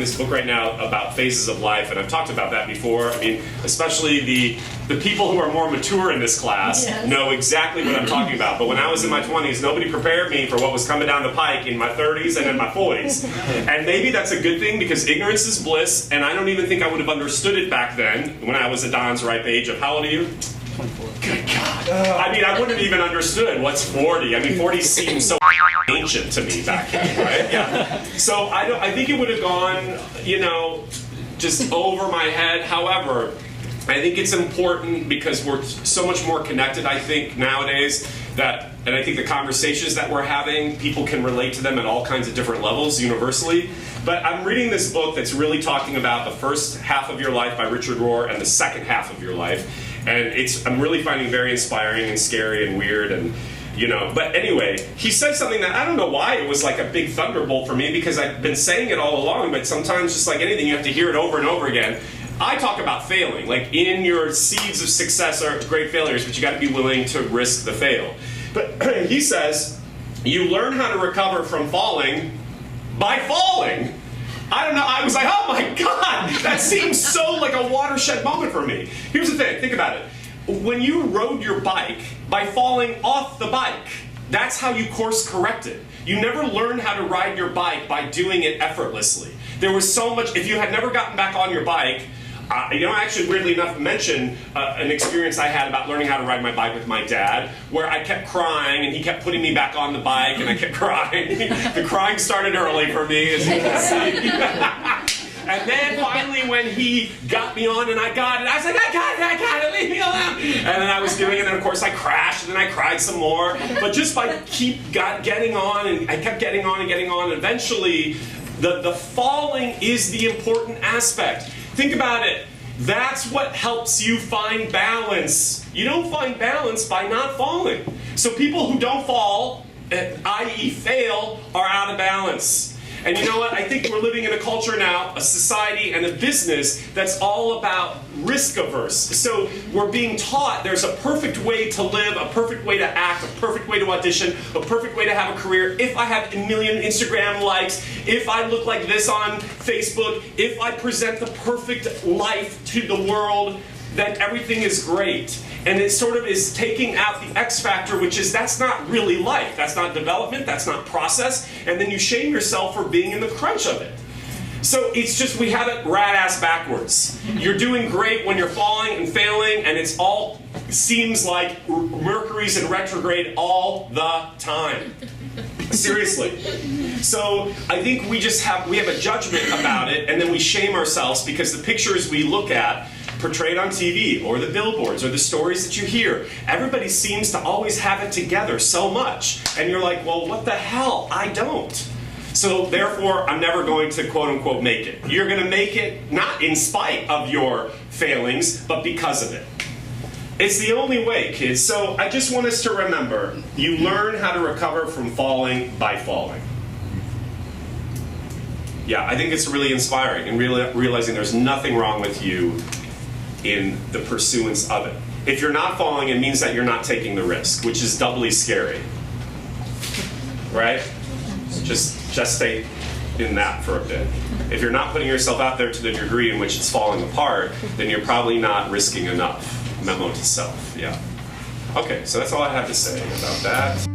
this book right now about phases of life, and I've talked about that before. I mean, especially the people who are more mature in this class know exactly what I'm talking about. But when I was in my 20s, nobody prepared me for what was coming down the pike in my 30s and in my 40s. And maybe that's a good thing, because ignorance is bliss, and I don't even think I would have understood it back then when I was at Don's ripe age of, how old are you? 24. Good God. I mean, I wouldn't have even understood what's 40. I mean, 40 seems so ancient to me back then, right? Yeah. So I think it would have gone, you know, just over my head. However, I think it's important because we're so much more connected, I think, nowadays, and I think the conversations that we're having, people can relate to them at all kinds of different levels universally. But I'm reading this book that's really talking about the first half of your life by Richard Rohr and the second half of your life. And I'm really finding very inspiring and scary and weird, and you know. But anyway, he said something that I don't know why it was like a big thunderbolt for me, because I've been saying it all along, but sometimes, just like anything, you have to hear it over and over again. I talk about failing, like in your seeds of success are great failures, but you got to be willing to risk the fail. But he says, you learn how to recover from falling by falling. I don't know, I was like, oh my God, that seems so like a watershed moment for me. Here's the thing, think about it. When you rode your bike by falling off the bike, that's how you course corrected. You never learned how to ride your bike by doing it effortlessly. There was so much, if you had never gotten back on your bike, you know, I actually, weirdly enough, mention an experience I had about learning how to ride my bike with my dad, where I kept crying and he kept putting me back on the bike, and I kept crying. The crying started early for me, as you can see. And then finally, when he got me on and I got it, I was like, I got it, leave me alone. And then I was doing it, and of course I crashed, and then I cried some more. But just by getting on, and I kept getting on and getting on, eventually the falling is the important aspect. Think about it. That's what helps you find balance. You don't find balance by not falling. So people who don't fall, i.e. fail, are out of balance. And you know what? I think we're living in a culture now, a society and a business that's all about risk averse. So we're being taught there's a perfect way to live, a perfect way to act, a perfect way to audition, a perfect way to have a career. If I have a million Instagram likes, if I look like this on Facebook, if I present the perfect life to the world, then everything is great. And it sort of is taking out the X factor, which is that's not really life. That's not development. That's not process. And then you shame yourself for being in the crunch of it. So it's just, we have it rat-ass backwards. You're doing great when you're falling and failing, and it's all seems like Mercury's in retrograde all the time. Seriously. So I think we have a judgment about it, and then we shame ourselves because the pictures we look at portrayed on TV, or the billboards, or the stories that you hear, everybody seems to always have it together so much. And you're like, well, what the hell? I don't. So therefore, I'm never going to quote-unquote make it. You're going to make it not in spite of your failings, but because of it. It's the only way, kids. So I just want us to remember, you learn how to recover from falling by falling. Yeah, I think it's really inspiring, and realizing there's nothing wrong with you in the pursuance of it. If you're not falling, it means that you're not taking the risk, which is doubly scary. Right? Just stay in that for a bit. If you're not putting yourself out there to the degree in which it's falling apart, then you're probably not risking enough. Memo to self, yeah. Okay, so that's all I have to say about that.